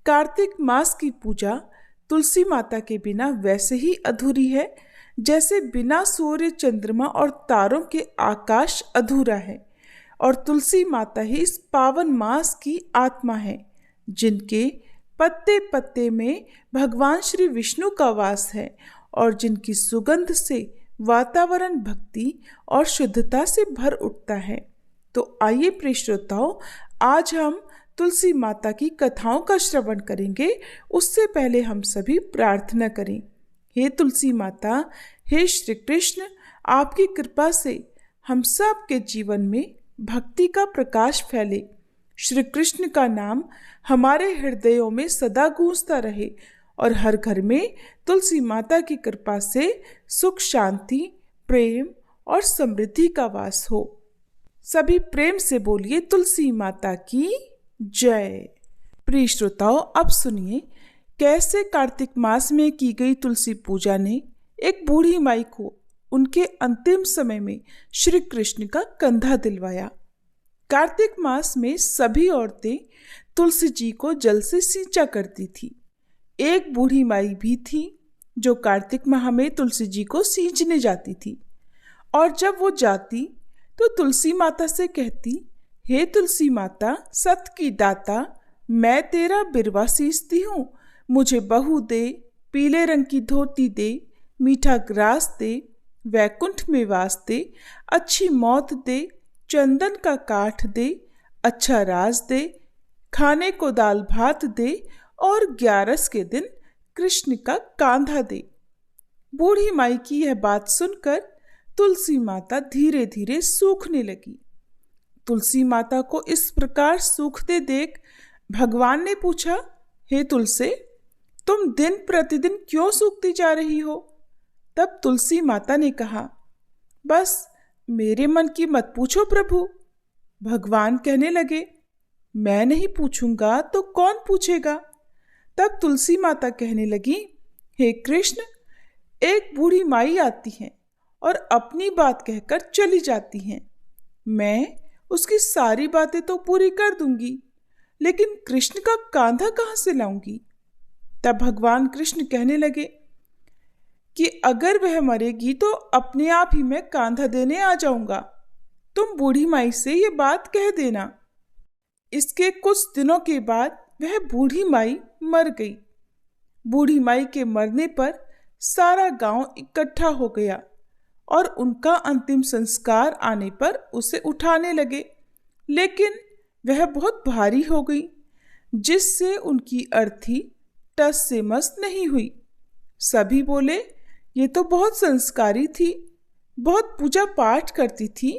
कार्तिक मास की पूजा तुलसी माता के बिना वैसे ही अधूरी है जैसे बिना सूर्य, चंद्रमा और तारों के आकाश अधूरा है। और तुलसी माता ही इस पावन मास की आत्मा है, जिनके पत्ते पत्ते में भगवान श्री विष्णु का वास है और जिनकी सुगंध से वातावरण भक्ति और शुद्धता से भर उठता है। तो आइए प्रिय श्रोताओं, आज हम तुलसी माता की कथाओं का श्रवण करेंगे। उससे पहले हम सभी प्रार्थना करें। हे तुलसी माता, हे श्री कृष्ण, आपकी कृपा से हम सब के जीवन में भक्ति का प्रकाश फैले। श्री कृष्ण का नाम हमारे हृदयों में सदा गूंजता रहे और हर घर में तुलसी माता की कृपा से सुख, शांति, प्रेम और समृद्धि का वास हो। सभी प्रेम से बोलिए तुलसी माता की जय। प्रिय श्रोताओं, अब सुनिए कैसे कार्तिक मास में की गई तुलसी पूजा ने एक बूढ़ी माई को उनके अंतिम समय में श्री कृष्ण का कंधा दिलवाया। कार्तिक मास में सभी औरतें तुलसी जी को जल से सींचा करती थी। एक बूढ़ी माई भी थी जो कार्तिक माह में तुलसी जी को सींचने जाती थी, और जब वो जाती तो तुलसी माता से कहती, हे तुलसी माता, सत की दाता, मैं तेरा बिरवा सींचती हूँ, मुझे बहू दे, पीले रंग की धोती दे, मीठा ग्रास दे, वैकुंठ में वास दे, अच्छी मौत दे, चंदन का काठ दे, अच्छा राज दे, खाने को दाल भात दे और 11 के दिन कृष्ण का कांधा दे। बूढ़ी माई की यह बात सुनकर तुलसी माता धीरे धीरे सूखने लगी। तुलसी माता को इस प्रकार सूखते देख भगवान ने पूछा, हे तुलसी, तुम दिन प्रतिदिन क्यों सूखती जा रही हो? तब तुलसी माता ने कहा, बस मेरे मन की मत पूछो प्रभु। भगवान कहने लगे, मैं नहीं पूछूंगा तो कौन पूछेगा? तब तुलसी माता कहने लगी, हे कृष्ण, एक बूढ़ी माई आती है और अपनी बात कहकर चली जाती हैं। मैं उसकी सारी बातें तो पूरी कर दूंगी, लेकिन कृष्ण का कांधा कहाँ से लाऊंगी? तब भगवान कृष्ण कहने लगे कि अगर वह मरेगी तो अपने आप ही मैं कांधा देने आ जाऊंगा। तुम बूढ़ी माई से ये बात कह देना। इसके कुछ दिनों के बाद वह बूढ़ी माई मर गई। बूढ़ी माई के मरने पर सारा गांव इकट्ठा हो गया और उनका अंतिम संस्कार आने पर उसे उठाने लगे, लेकिन वह बहुत भारी हो गई, जिससे उनकी अर्थी टस से मस नहीं हुई। सभी बोले, ये तो बहुत संस्कारी थी, बहुत पूजा पाठ करती थी,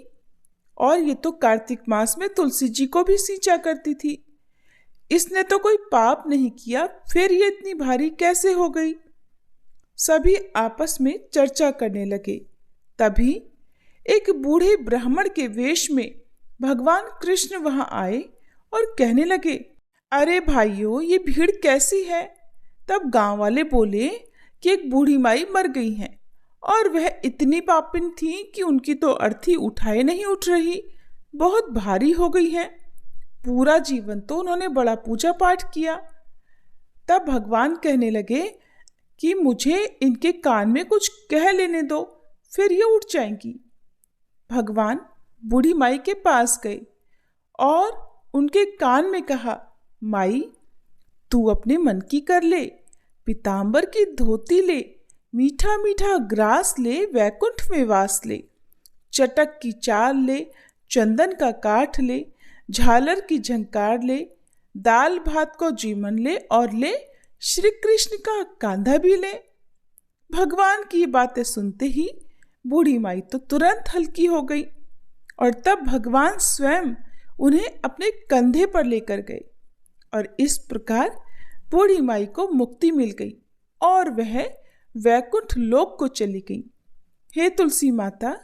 और ये तो कार्तिक मास में तुलसी जी को भी सींचा करती थी। इसने तो कोई पाप नहीं किया, फिर ये इतनी भारी कैसे हो गई? सभी आपस में चर्चा करने लगे। तभी एक बूढ़े ब्राह्मण के वेश में भगवान कृष्ण वहां आए और कहने लगे, अरे भाइयों, ये भीड़ कैसी है? तब गांव वाले बोले कि एक बूढ़ी माई मर गई है और वह इतनी पापिन थी कि उनकी तो अर्थी उठाए नहीं उठ रही, बहुत भारी हो गई है। पूरा जीवन तो उन्होंने बड़ा पूजा पाठ किया। तब भगवान कहने लगे कि मुझे इनके कान में कुछ कह लेने दो, फिर ये उठ जाएंगी। भगवान बूढ़ी माई के पास गए और उनके कान में कहा, माई, तू अपने मन की कर ले, पीतांबर की धोती ले, मीठा मीठा ग्रास ले, वैकुंठ में वास ले, चटक की चाल ले, चंदन का काठ ले, झालर की झंकार ले, दाल भात को जीवन ले और ले श्री कृष्ण का कांधा भी ले। भगवान की बातें सुनते ही बूढ़ी माई तो तुरंत हल्की हो गई और तब भगवान स्वयं उन्हें अपने कंधे पर लेकर गए और इस प्रकार बूढ़ी माई को मुक्ति मिल गई और वह वैकुंठ लोक को चली गई। हे तुलसी माता,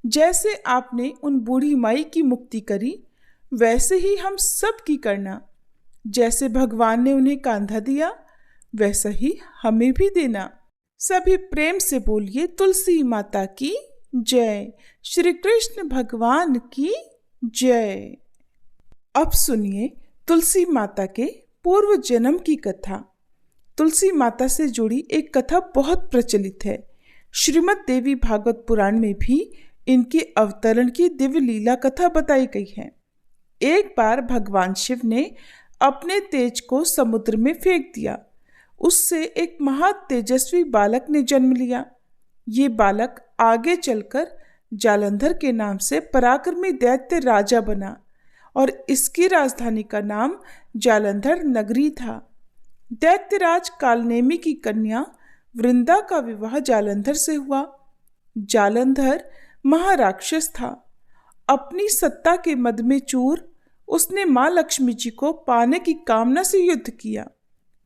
जैसे आपने उन बूढ़ी माई की मुक्ति करी, वैसे ही हम सब की करना। जैसे भगवान ने उन्हें कांधा दिया, वैसा ही हमें भी देना। सभी प्रेम से बोलिए तुलसी माता की जय, श्री कृष्ण भगवान की जय। अब सुनिए तुलसी माता के पूर्व जन्म की कथा। तुलसी माता से जुड़ी एक कथा बहुत प्रचलित है। श्रीमद् देवी भागवत पुराण में भी इनके अवतरण की दिव्य लीला कथा बताई गई है। एक बार भगवान शिव ने अपने तेज को समुद्र में फेंक दिया। उससे एक महा तेजस्वी बालक ने जन्म लिया। ये बालक आगे चलकर जालंधर के नाम से पराक्रमी दैत्य राजा बना और इसकी राजधानी का नाम जालंधर नगरी था। दैत्यराज कालनेमी की कन्या वृंदा का विवाह जालंधर से हुआ। जालंधर महाराक्षस था। अपनी सत्ता के मद में चूर उसने मां लक्ष्मी जी को पाने की कामना से युद्ध किया,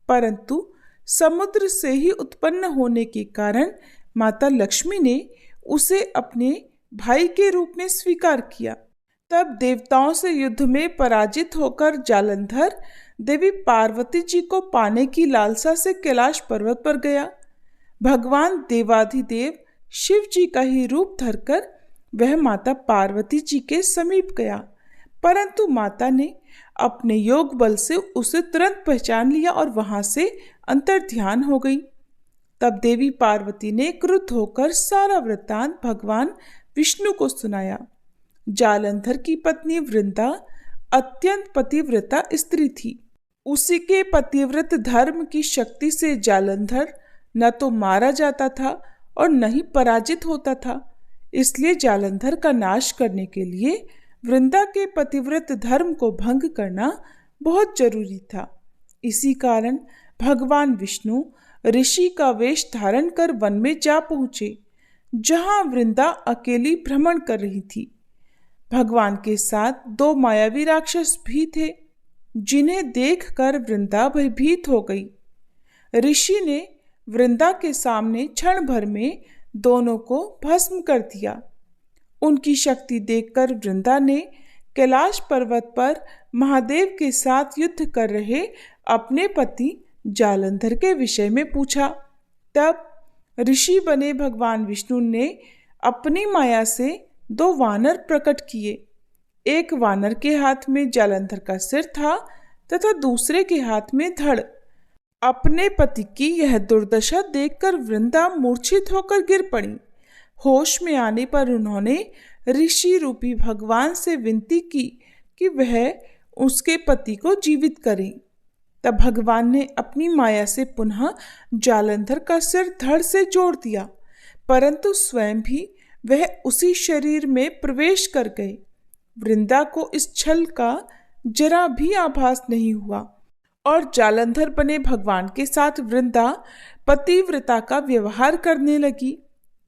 परंतु समुद्र से ही उत्पन्न होने के कारण माता लक्ष्मी ने उसे अपने भाई के रूप में स्वीकार किया। तब देवताओं से युद्ध में पराजित होकर जालंधर देवी पार्वती जी को पाने की लालसा से कैलाश पर्वत पर गया। भगवान देवाधिदेव शिव जी का ही रूप धरकर वह माता पार्वती जी के समीप गया, परंतु माता ने अपने योग बल से उसे तुरंत पहचान लिया और वहां से अंतर्ध्यान हो गई। तब देवी पार्वती ने क्रुद्ध होकर सारा वृत्तांत भगवान विष्णु को सुनाया। जालंधर की पत्नी वृंदा अत्यंत पतिव्रता स्त्री थी। उसी के पतिव्रत धर्म की शक्ति से जालंधर न तो मारा जाता था और न ही पराजित होता था। इसलिए जालंधर का नाश करने के लिए वृंदा के पतिव्रत धर्म को भंग करना बहुत जरूरी था। इसी कारण भगवान विष्णु ऋषि का वेश धारण कर वन में जा पहुंचे, जहां वृंदा अकेली भ्रमण कर रही थी। भगवान के साथ 2 मायावी राक्षस भी थे, जिन्हें देखकर वृंदा भयभीत हो गई। ऋषि ने वृंदा के सामने क्षण भर में दोनों को भस्म कर दिया। उनकी शक्ति देखकर वृंदा ने कैलाश पर्वत पर महादेव के साथ युद्ध कर रहे अपने पति जालंधर के विषय में पूछा। तब ऋषि बने भगवान विष्णु ने अपनी माया से 2 वानर प्रकट किए। एक वानर के हाथ में जालंधर का सिर था तथा दूसरे के हाथ में धड़। अपने पति की यह दुर्दशा देखकर वृंदा मूर्छित होकर गिर पड़ी। होश में आने पर उन्होंने ऋषि रूपी भगवान से विनती की कि वह उसके पति को जीवित करें। तब भगवान ने अपनी माया से पुनः जालंधर का सिर धड़ से जोड़ दिया, परंतु स्वयं भी वह उसी शरीर में प्रवेश कर गए। वृंदा को इस छल का जरा भी आभास नहीं हुआ और जालंधर बने भगवान के साथ वृंदा पतिव्रता का व्यवहार करने लगी,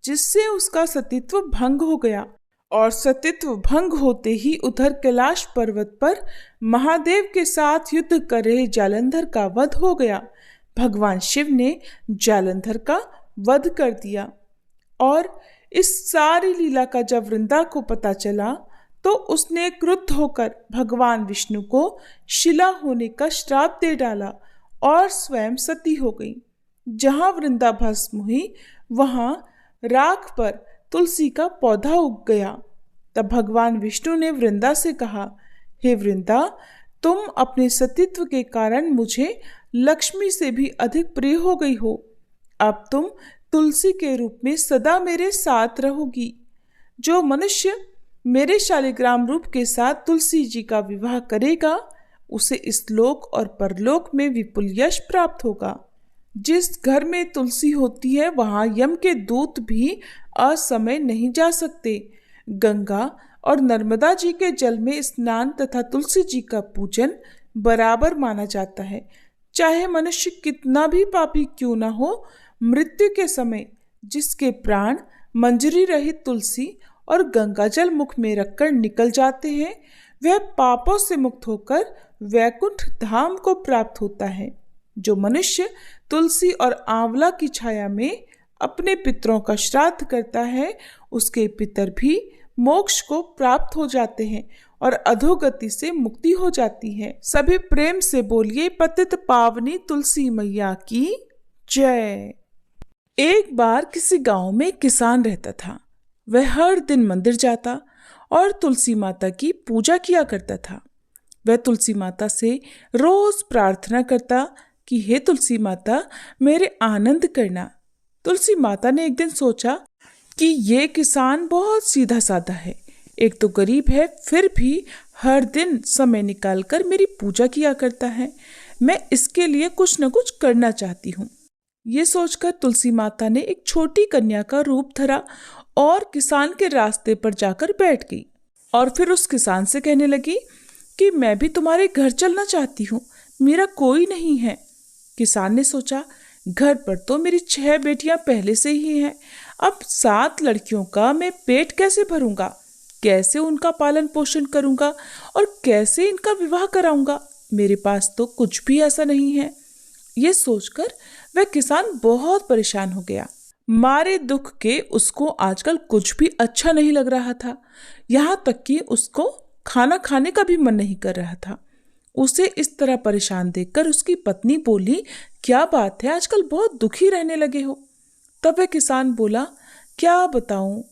जिससे उसका सतीत्व भंग हो गया। और सतीत्व भंग होते ही उधर कैलाश पर्वत पर महादेव के साथ युद्ध कर रहे जालंधर का वध हो गया। भगवान शिव ने जालंधर का वध कर दिया। और इस सारी लीला का जब वृंदा को पता चला तो उसने क्रुद्ध होकर भगवान विष्णु को शिला होने का श्राप दे डाला और स्वयं सती हो गई। जहां वृंदा भस्म हुई वहां राख पर तुलसी का पौधा उग गया। तब भगवान विष्णु ने वृंदा से कहा, हे वृंदा, तुम अपने सतीत्व के कारण मुझे लक्ष्मी से भी अधिक प्रिय हो गई हो। अब तुम तुलसी के रूप में सदा मेरे साथ रहोगी। जो मनुष्य मेरे शालिग्राम रूप के साथ तुलसी जी का विवाह करेगा उसे इस लोक और परलोक में विपुल यश प्राप्त होगा। जिस घर में तुलसी होती है वहां यम के दूत भी असमय नहीं जा सकते। गंगा और नर्मदा जी के जल में स्नान तथा तुलसी जी का पूजन बराबर माना जाता है। चाहे मनुष्य कितना भी पापी क्यों न हो, मृत्यु के समय जिसके प्राण मंजरी रहित तुलसी और गंगाजल मुख में रखकर निकल जाते हैं, वह पापों से मुक्त होकर वैकुंठ धाम को प्राप्त होता है। जो मनुष्य तुलसी और आंवला की छाया में अपने पितरों का श्राद्ध करता है, उसके पितर भी मोक्ष को प्राप्त हो जाते हैं और अधोगति से मुक्ति हो जाती है। सभी प्रेम से बोलिए पतित पावनी तुलसी मैया की जय। एक बार किसी गांव में किसान रहता था। वह हर दिन मंदिर जाता और तुलसी माता की पूजा किया करता था। वह तुलसी माता से रोज प्रार्थना करता कि हे तुलसी माता, मेरे आनंद करना। तुलसी माता ने एक दिन सोचा कि ये किसान बहुत सीधा साधा है, एक तो गरीब है, फिर भी हर दिन समय निकालकर मेरी पूजा किया करता है। मैं इसके लिए कुछ न कुछ करना चाहती हूँ। ये सोचकर तुलसी माता ने एक छोटी कन्या का रूप धरा और किसान के रास्ते पर जाकर बैठ गई और फिर उस किसान से कहने लगी कि मैं भी तुम्हारे घर चलना चाहती हूँ, मेरा कोई नहीं है। किसान ने सोचा, घर पर तो मेरी 6 बेटियां पहले से ही हैं, अब 7 लड़कियों का मैं पेट कैसे भरूंगा, कैसे उनका पालन पोषण करूंगा और कैसे इनका विवाह कराऊंगा, मेरे पास तो कुछ भी ऐसा नहीं है। ये सोचकर वह किसान बहुत परेशान हो गया। मारे दुख के उसको आजकल कुछ भी अच्छा नहीं लग रहा था, यहाँ तक कि उसको खाना खाने का भी मन नहीं कर रहा था। उसे इस तरह परेशान देखकर उसकी पत्नी बोली, क्या बात है, आजकल बहुत दुखी रहने लगे हो। तब वह किसान बोला, क्या बताऊं,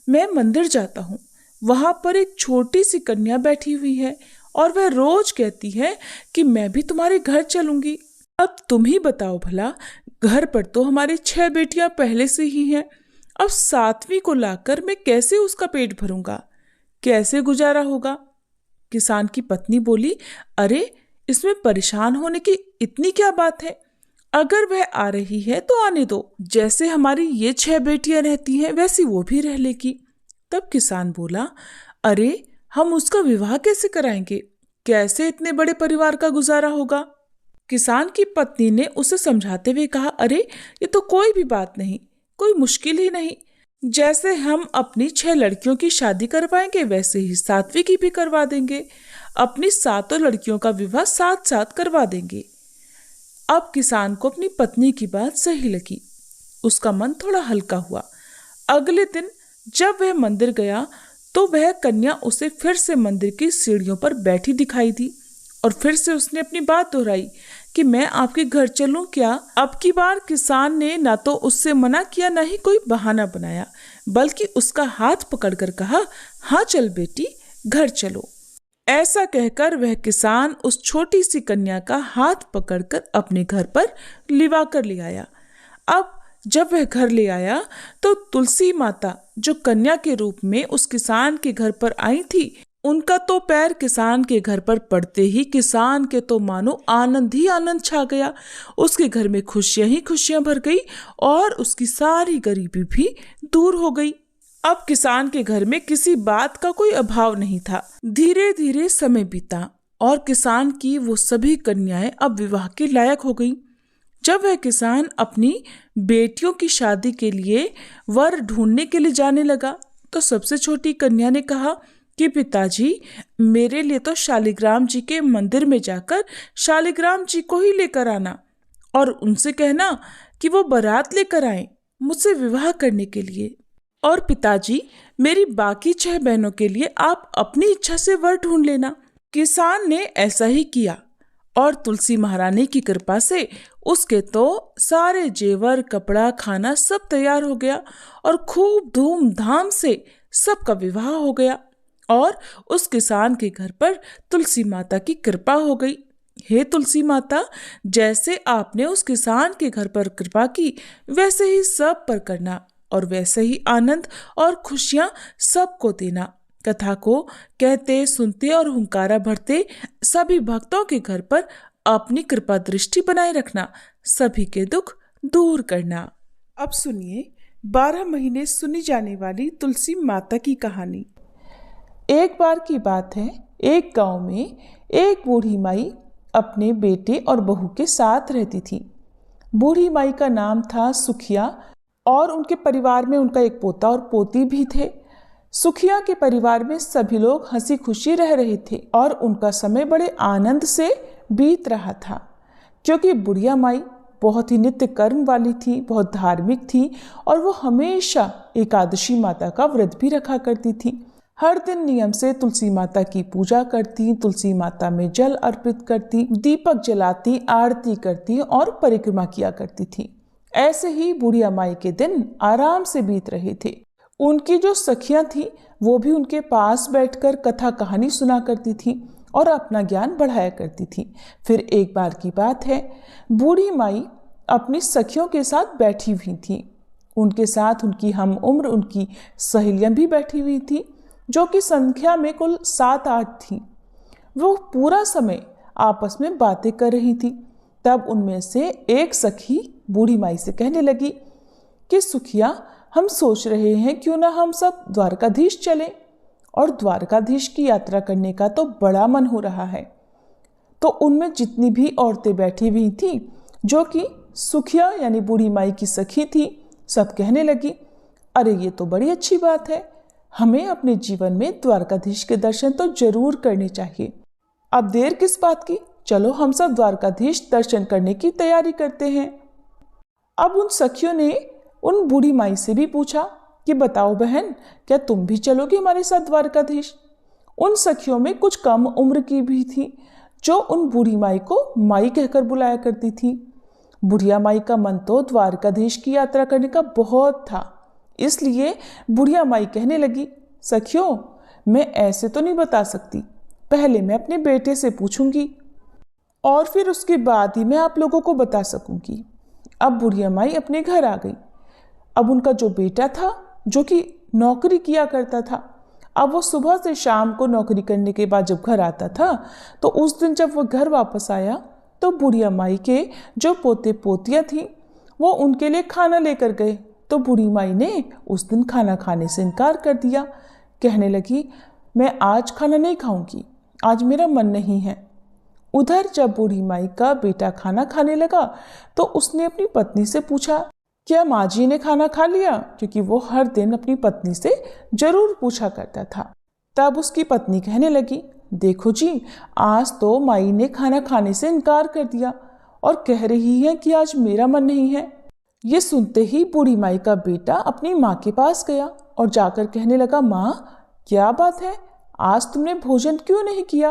मैं मंदिर जाता हूँ, वहां पर एक छोटी सी कन्या बैठी हुई है और वह रोज कहती है कि मैं भी तुम्हारे घर चलूंगी। अब तुम ही बताओ भला, घर पर तो हमारी 6 बेटियां पहले से ही हैं, अब 7वीं को लाकर मैं कैसे उसका पेट भरूंगा, कैसे गुजारा होगा। किसान की पत्नी बोली, अरे इसमें परेशान होने की इतनी क्या बात है, अगर वह आ रही है तो आने दो, जैसे हमारी ये 6 बेटियां रहती हैं वैसी वो भी रह लेगी। तब किसान बोला, अरे हम उसका विवाह कैसे कराएंगे, कैसे इतने बड़े परिवार का गुजारा होगा। किसान की पत्नी ने उसे समझाते हुए कहा, अरे ये तो कोई भी बात नहीं, कोई मुश्किल ही नहीं, जैसे हम अपनी 6 लड़कियों की शादी करवाएंगे वैसे ही 7वीं की भी करवा देंगे, अपनी 7 लड़कियों का विवाह साथ साथ करवा देंगे। अब किसान को अपनी पत्नी की बात सही लगी, उसका मन थोड़ा हल्का हुआ। अगले दिन जब वह मंदिर गया तो वह कन्या उसे फिर से मंदिर की सीढ़ियों पर बैठी दिखाई दी और फिर से उसने अपनी बात दोहराई कि मैं आपके घर चलूं क्या। अब की बार किसान ने ना तो उससे मना किया, ना ही कोई बहाना बनाया, बल्कि उसका हाथ पकड़कर कहा, हाँ चल बेटी, घर चलो। ऐसा कहकर वह किसान उस छोटी सी कन्या का हाथ पकड़कर अपने घर पर लिवा कर ले आया। अब जब वह घर ले आया तो तुलसी माता, जो कन्या के रूप में उस किसान के घर पर आई थी, उनका तो पैर किसान के घर पर पड़ते ही किसान के तो मानो आनंद ही आनंद छा गया। उसके घर में खुशियां ही खुशियां भर गई और उसकी सारी गरीबी भी दूर हो गई। अब किसान के घर में किसी बात का कोई अभाव नहीं था। धीरे धीरे समय बीता और किसान की वो सभी कन्याएं अब विवाह के लायक हो गई। जब वह किसान अपनी बेटियों की शादी के लिए वर ढूंढने के लिए जाने लगा तो सबसे छोटी कन्या ने कहा कि पिताजी, मेरे लिए तो शालिग्राम जी के मंदिर में जाकर शालिग्राम जी को ही लेकर आना और उनसे कहना कि वो बारात लेकर आए मुझसे विवाह करने के लिए। और पिताजी, मेरी बाकी 6 बहनों के लिए आप अपनी इच्छा से वर ढूंढ लेना। किसान ने ऐसा ही किया और तुलसी महारानी की कृपा से उसके तो सारे जेवर, कपड़ा, खाना सब तैयार हो गया और खूब धूमधाम से सबका विवाह हो गया और उस किसान के घर पर तुलसी माता की कृपा हो गई। हे तुलसी माता, जैसे आपने उस किसान के घर पर कृपा की वैसे ही सब पर करना और वैसे ही आनंद और खुशियां सबको देना। कथा को कहते, सुनते और हुंकारा भरते सभी भक्तों के घर पर अपनी कृपा दृष्टि बनाए रखना, सभी के दुख दूर करना। अब सुनिए 12 महीने सुनी जाने वाली तुलसी माता की कहानी। एक बार की बात है, एक गांव में एक बूढ़ी माई अपने बेटे और बहू के साथ रहती थी। बूढ़ी माई का नाम था सुखिया और उनके परिवार में उनका एक पोता और पोती भी थे। सुखिया के परिवार में सभी लोग हंसी खुशी रह रहे थे और उनका समय बड़े आनंद से बीत रहा था, क्योंकि बुढ़िया माई बहुत ही नित्य कर्म वाली थी, बहुत धार्मिक थी और वो हमेशा एकादशी माता का व्रत भी रखा करती थी। हर दिन नियम से तुलसी माता की पूजा करती, तुलसी माता में जल अर्पित करती, दीपक जलाती, आरती करती और परिक्रमा किया करती थी। ऐसे ही बुढ़िया माई के दिन आराम से बीत रहे थे। उनकी जो सखियां थी वो भी उनके पास बैठकर कथा कहानी सुना करती थी और अपना ज्ञान बढ़ाया करती थी। फिर एक बार की बात है, बूढ़ी माई अपनी सखियों के साथ बैठी हुई थी। उनके साथ उनकी हम उम्र उनकी सहेलियां भी बैठी हुई थी, जो कि संख्या में कुल 7-8 थी। वो पूरा समय आपस में बातें कर रही थी। तब उनमें से एक सखी बूढ़ी माई से कहने लगी कि सुखिया, हम सोच रहे हैं क्यों ना हम सब द्वारकाधीश चलें, और द्वारकाधीश की यात्रा करने का तो बड़ा मन हो रहा है। तो उनमें जितनी भी औरतें बैठी हुई थी, जो कि सुखिया यानी बूढ़ी माई की सखी थी, सब कहने लगी, अरे ये तो बड़ी अच्छी बात है, हमें अपने जीवन में द्वारकाधीश के दर्शन तो जरूर करने चाहिए। अब देर किस बात की, चलो हम सब द्वारकाधीश दर्शन करने की तैयारी करते हैं। अब उन सखियों ने उन बूढ़ी माई से भी पूछा कि बताओ बहन, क्या तुम भी चलोगी हमारे साथ द्वारकाधीश? उन सखियों में कुछ कम उम्र की भी थी, जो उन बूढ़ी माई को माई कहकर बुलाया करती थी। बुढ़िया माई का मन तो द्वारकाधीश की यात्रा करने का बहुत था, इसलिए बुढ़िया माई कहने लगी, सखियों, मैं ऐसे तो नहीं बता सकती, पहले मैं अपने बेटे से पूछूंगी और फिर उसके बाद ही मैं आप लोगों को बता सकूंगी। अब बुढ़िया माई अपने घर आ गई। अब उनका जो बेटा था, जो कि नौकरी किया करता था, अब वो सुबह से शाम को नौकरी करने के बाद जब घर आता था, तो उस दिन जब वो घर वापस आया तो बुढ़िया माई के जो पोते पोतियाँ थीं, वो उनके लिए खाना लेकर गए। तो बूढ़ी माई ने उस दिन खाना खाने से इनकार कर दिया। कहने लगी, मैं आज खाना नहीं खाऊंगी, आज मेरा मन नहीं है। उधर जब बूढ़ी माई का बेटा खाना खाने लगा तो उसने अपनी पत्नी से पूछा, क्या माँ जी ने खाना खा लिया? क्योंकि वो हर दिन अपनी पत्नी से जरूर पूछा करता था। तब उसकी पत्नी कहने लगी, देखो जी, आज तो माई ने खाना खाने से इनकार कर दिया और कह रही है कि आज मेरा मन नहीं है। ये सुनते ही बूढ़ी माई का बेटा अपनी माँ के पास गया और जाकर कहने लगा, माँ क्या बात है, आज तुमने भोजन क्यों नहीं किया?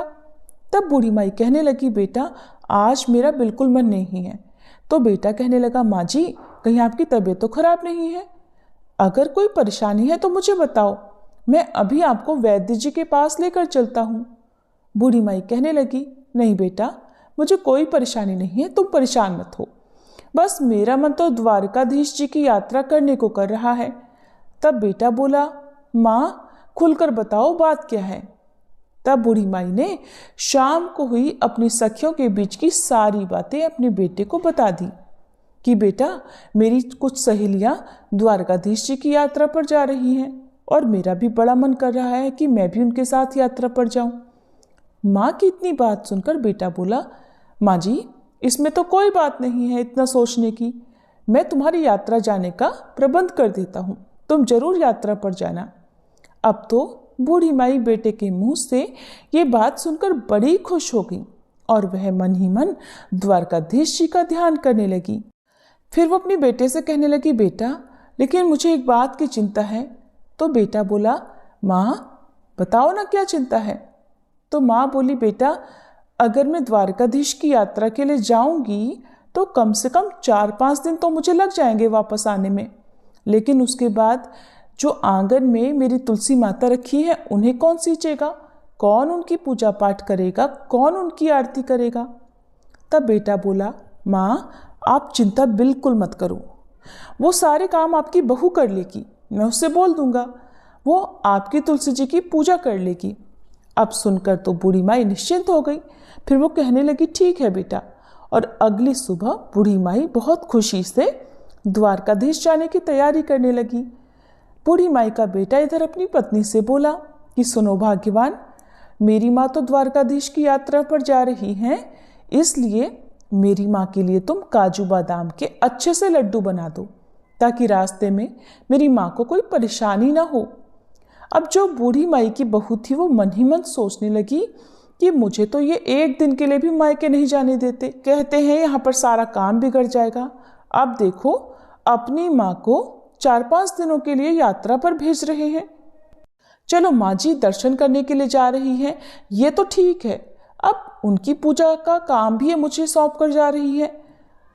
तब बूढ़ी माई कहने लगी, बेटा आज मेरा बिल्कुल मन नहीं है। तो बेटा कहने लगा, माँ जी कहीं आपकी तबीयत तो खराब नहीं है? अगर कोई परेशानी है तो मुझे बताओ, मैं अभी आपको वैद्य जी के पास लेकर चलता हूँ। बूढ़ी माई कहने लगी, नहीं बेटा, मुझे कोई परेशानी नहीं है, तुम परेशान मत हो, बस मेरा मन तो द्वारकाधीश जी की यात्रा करने को कर रहा है। तब बेटा बोला, माँ खुलकर बताओ बात क्या है? तब बूढ़ी माई ने शाम को हुई अपनी सखियों के बीच की सारी बातें अपने बेटे को बता दी कि बेटा, मेरी कुछ सहेलियां द्वारकाधीश जी की यात्रा पर जा रही हैं और मेरा भी बड़ा मन कर रहा है कि मैं भी उनके साथ यात्रा पर जाऊं। माँ की इतनी बात सुनकर बेटा बोला, माँ जी इसमें तो कोई बात नहीं है इतना सोचने की, मैं तुम्हारी यात्रा जाने का प्रबंध कर देता हूँ, तुम जरूर यात्रा पर जाना। अब तो बूढ़ी माई बेटे के मुंह से ये बात सुनकर बड़ी खुश हो गई और वह मन ही मन द्वारकाधीश जी का ध्यान करने लगी। फिर वो अपने बेटे से कहने लगी, बेटा लेकिन मुझे एक बात की चिंता है। तो बेटा बोला, माँ बताओ ना क्या चिंता है? तो माँ बोली, बेटा अगर मैं द्वारकाधीश की यात्रा के लिए जाऊंगी तो कम से कम 4-5 दिन तो मुझे लग जाएंगे वापस आने में, लेकिन उसके बाद जो आंगन में मेरी तुलसी माता रखी है उन्हें कौन सींचेगा, कौन उनकी पूजा पाठ करेगा, कौन उनकी आरती करेगा? तब बेटा बोला, माँ आप चिंता बिल्कुल मत करो, वो सारे काम आपकी बहू कर लेगी, मैं उससे बोल दूंगा, वो आपकी तुलसी जी की पूजा कर लेगी। अब सुनकर तो बूढ़ी माई निश्चिंत हो गई। फिर वो कहने लगी, ठीक है बेटा। और अगली सुबह बूढ़ी माई बहुत खुशी से द्वारकाधीश जाने की तैयारी करने लगी। बूढ़ी माई का बेटा इधर अपनी पत्नी से बोला कि सुनो भाग्यवान, मेरी माँ तो द्वारकाधीश की यात्रा पर जा रही हैं, इसलिए मेरी माँ के लिए तुम काजू बादाम के अच्छे से लड्डू बना दो ताकि रास्ते में मेरी माँ को कोई परेशानी ना हो। अब जो बूढ़ी माई की बहू थी वो मन ही मन सोचने लगी कि मुझे तो ये एक दिन के लिए भी मायके नहीं जाने देते, कहते हैं यहाँ पर सारा काम बिगड़ जाएगा। अब देखो अपनी माँ को 4-5 दिनों के लिए यात्रा पर भेज रहे हैं। चलो माँ जी दर्शन करने के लिए जा रही हैं, ये तो ठीक है, अब उनकी पूजा का काम भी मुझे सौंप कर जा रही है।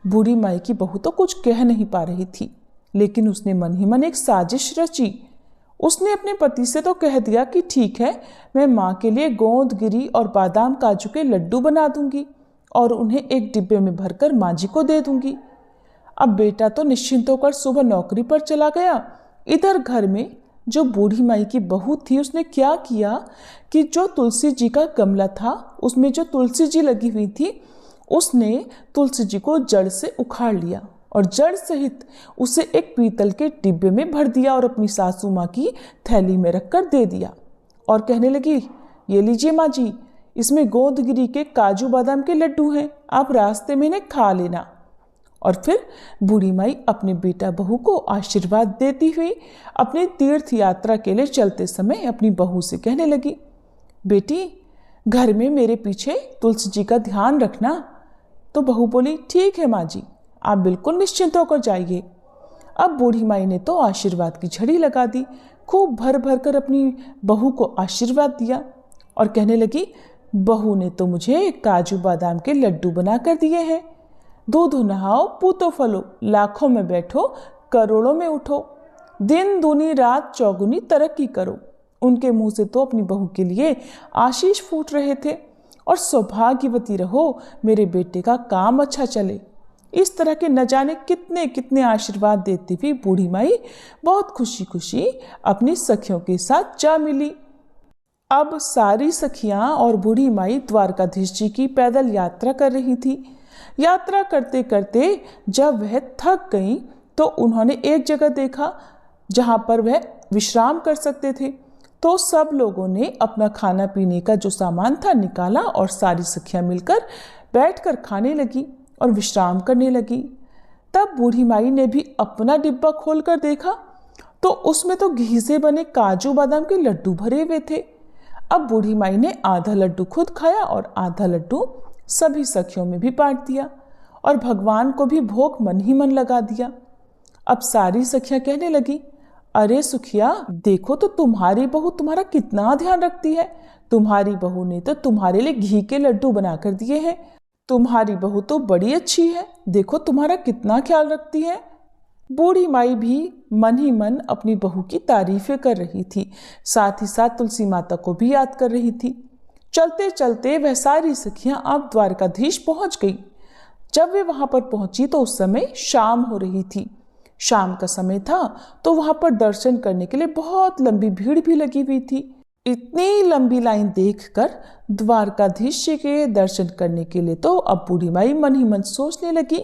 बूढ़ी माई की बहू तो कुछ कह नहीं पा रही थी, लेकिन उसने मन ही मन एक साजिश रची। उसने अपने पति से तो कह दिया कि ठीक है, मैं माँ के लिए गोंद गिरी और बादाम काजू के लड्डू बना दूंगी और उन्हें एक डिब्बे में भरकर माँ जी को दे दूंगी। अब बेटा तो निश्चिंत होकर सुबह नौकरी पर चला गया। इधर घर में जो बूढ़ी माई की बहू थी, उसने क्या किया कि जो तुलसी जी का गमला था उसमें जो तुलसी जी लगी हुई थी, उसने तुलसी जी को जड़ से उखाड़ लिया और जड़ सहित उसे एक पीतल के डिब्बे में भर दिया और अपनी सासू माँ की थैली में रखकर दे दिया और कहने लगी, ये लीजिए माँ जी, इसमें गोंदगिरी के काजू बादाम के लड्डू हैं, आप रास्ते में इन्हें खा लेना। और फिर बूढ़ी माई अपने बेटा बहू को आशीर्वाद देती हुई अपनी तीर्थ यात्रा के लिए चलते समय अपनी बहू से कहने लगी, बेटी घर में मेरे पीछे तुलसी जी का ध्यान रखना। तो बहू बोली, ठीक है माँ जी, आप बिल्कुल निश्चिंत होकर जाइए। अब बूढ़ी माई ने तो आशीर्वाद की झड़ी लगा दी, खूब भर भर कर अपनी बहू को आशीर्वाद दिया और कहने लगी, बहू ने तो मुझे काजू बादाम के लड्डू बना कर दिए हैं। दूध नहाओ पूतो फलो, लाखों में बैठो करोड़ों में उठो, दिन दूनी रात चौगुनी तरक्की करो। उनके मुंह से तो अपनी बहू के लिए आशीष फूट रहे थे और सौभाग्यवती रहो, मेरे बेटे का काम अच्छा चले। इस तरह के न जाने कितने कितने आशीर्वाद देती हुई बूढ़ी माई बहुत खुशी खुशी अपनी सखियों के साथ जा मिली। अब सारी सखियां और बूढ़ी माई द्वारकाधीश जी की पैदल यात्रा कर रही थी। यात्रा करते करते जब वह थक गईं तो उन्होंने एक जगह देखा जहां पर वह विश्राम कर सकते थे। तो सब लोगों ने अपना खाना पीने का जो सामान था निकाला और सारी सखियां मिलकर बैठकर खाने लगी और विश्राम करने लगी। तब बूढ़ी माई ने भी अपना डिब्बा खोलकर देखा तो उसमें तो घी से बने काजू बादाम के लड्डू भरे हुए थे। अब बूढ़ी माई ने आधा लड्डू खुद खाया और आधा लड्डू सभी सखियों में भी बांट दिया और भगवान को भी भोग मन ही मन लगा दिया। अब सारी सखियां कहने लगी, अरे सुखिया, देखो तो तुम्हारी बहू तुम्हारा कितना ध्यान रखती है। तुम्हारी बहू ने तो तुम्हारे लिए घी के लड्डू बनाकर दिए हैं। तुम्हारी बहू तो बड़ी अच्छी है, देखो तुम्हारा कितना ख्याल रखती है। बूढ़ी माई भी मन ही मन अपनी बहू की तारीफें कर रही थी, साथ ही साथ तुलसी माता को भी याद कर रही थी। चलते चलते वह सारी सखियां अब द्वारकाधीश पहुंच गई। जब वे वहां पर पहुंची तो उस समय शाम हो रही थी। शाम का समय था तो वहां पर दर्शन करने के लिए बहुत लंबी भीड़ भी लगी हुई थी। इतनी लंबी लाइन देखकर द्वारकाधीश जी के दर्शन करने के लिए तो अब बूढ़ी माई मन ही मन सोचने लगी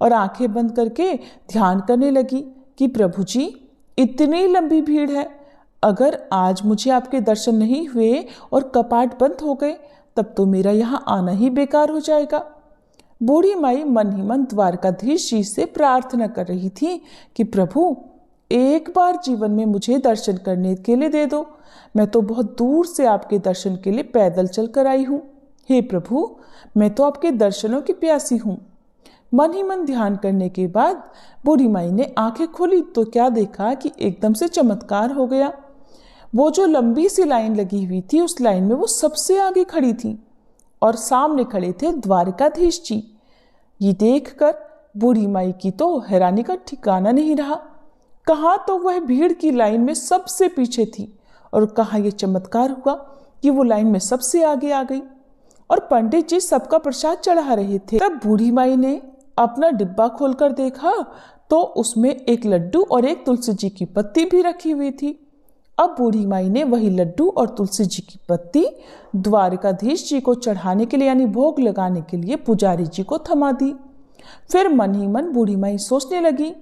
और आंखें बंद करके ध्यान करने लगी कि प्रभु जी, इतनी लंबी भीड़ है, अगर आज मुझे आपके दर्शन नहीं हुए और कपाट बंद हो गए तब तो मेरा यहाँ आना ही बेकार हो जाएगा। बूढ़ी माई मन ही मन द्वारकाधीश जी से प्रार्थना कर रही थी कि प्रभु, एक बार जीवन में मुझे दर्शन करने के लिए दे दो। मैं तो बहुत दूर से आपके दर्शन के लिए पैदल चलकर आई हूँ। हे प्रभु, मैं तो आपके दर्शनों की प्यासी हूँ। मन ही मन ध्यान करने के बाद बूढ़ी माई ने आंखें खोली तो क्या देखा कि एकदम से चमत्कार हो गया। वो जो लंबी सी लाइन लगी हुई थी, उस लाइन में वो सबसे आगे खड़ी थी और सामने खड़े थे द्वारकाधीश जी। ये देखकर बूढ़ी माई की तो हैरानी का ठिकाना नहीं रहा। कहाँ तो वह भीड़ की लाइन में सबसे पीछे थी और कहाँ ये चमत्कार हुआ कि वो लाइन में सबसे आगे आ गई और पंडित जी सबका प्रसाद चढ़ा रहे थे। तब बूढ़ी माई ने अपना डिब्बा खोलकर देखा तो उसमें एक लड्डू और एक तुलसी जी की पत्ती भी रखी हुई थी। अब बूढ़ी माई ने वही लड्डू और तुलसी जी की पत्ती द्वारकाधीश जी को चढ़ाने के लिए यानी भोग लगाने के लिए पुजारी जी को थमा दी। फिर मन ही मन बूढ़ी माई सोचने लगी,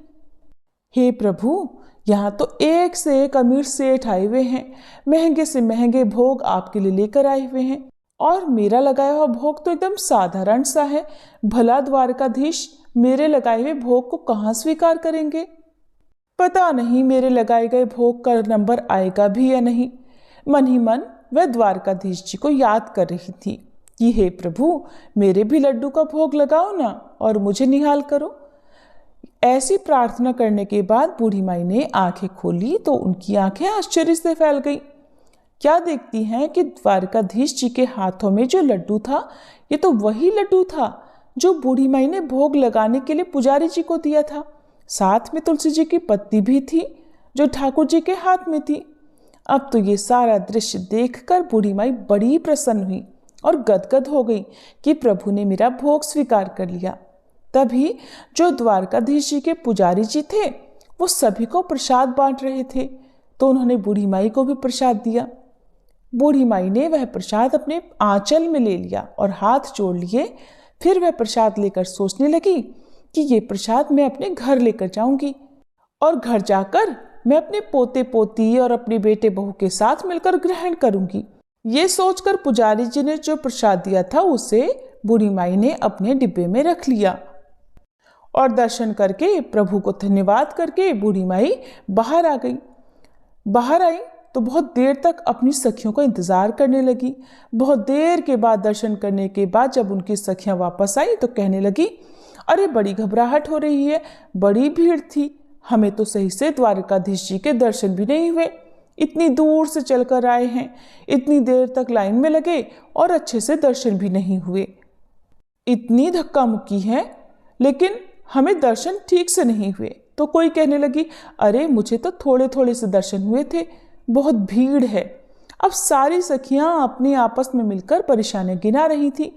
हे प्रभु, यहाँ तो एक से एक अमीर सेठ आए हुए हैं, महंगे से महंगे भोग आपके लिए लेकर आए हुए हैं और मेरा लगाया हुआ भोग तो एकदम साधारण सा है। भला द्वारकाधीश मेरे लगाए हुए भोग को कहाँ स्वीकार करेंगे। पता नहीं मेरे लगाए गए भोग का नंबर आएगा भी या नहीं। मन ही मन वह द्वारकाधीश जी को याद कर रही थी कि हे प्रभु, मेरे भी लड्डू का भोग लगाओ ना और मुझे निहाल करो। ऐसी प्रार्थना करने के बाद बूढ़ी माई ने आंखें खोली तो उनकी आंखें आश्चर्य से फैल गई। क्या देखती हैं कि द्वारकाधीश जी के हाथों में जो लड्डू था, ये तो वही लड्डू था जो बूढ़ी माई ने भोग लगाने के लिए पुजारी जी को दिया था। साथ में तुलसी जी की पत्ती भी थी जो ठाकुर जी के हाथ में थी। अब तो ये सारा दृश्य देखकर बूढ़ी माई बड़ी प्रसन्न हुई और गदगद हो गई कि प्रभु ने मेरा भोग स्वीकार कर लिया। तभी जो द्वारकाधीश जी के पुजारी जी थे वो सभी को प्रसाद बांट रहे थे, तो उन्होंने बूढ़ी माई को भी प्रसाद दिया। बूढ़ी माई ने वह प्रसाद अपने आंचल में ले लिया और हाथ जोड़ लिए। फिर वह प्रसाद लेकर सोचने लगी कि ये प्रसाद मैं अपने घर लेकर जाऊंगी और घर जाकर मैं अपने पोते पोती और अपने बेटे बहू के साथ मिलकर ग्रहण करूंगी। ये सोचकर पुजारी जी ने जो प्रसाद दिया था उसे बूढ़ी माई ने अपने डिब्बे में रख लिया और दर्शन करके प्रभु को धन्यवाद करके बूढ़ी माई बाहर आ गई। बाहर आई तो बहुत देर तक अपनी सखियों का इंतजार करने लगी। बहुत देर के बाद दर्शन करने के बाद जब उनकी सखियां वापस आई तो कहने लगी, अरे बड़ी घबराहट हो रही है, बड़ी भीड़ थी, हमें तो सही से द्वारकाधीश जी के दर्शन भी नहीं हुए, इतनी दूर से चलकर आए हैं, इतनी देर तक लाइन में लगे और अच्छे से दर्शन भी नहीं हुए, इतनी धक्का मुक्की है लेकिन हमें दर्शन ठीक से नहीं हुए। तो कोई कहने लगी, अरे मुझे तो थोड़े थोड़े से दर्शन हुए थे, बहुत भीड़ है। अब सारी सखियां अपनी आपस में मिलकर परेशानियां गिना रही थी,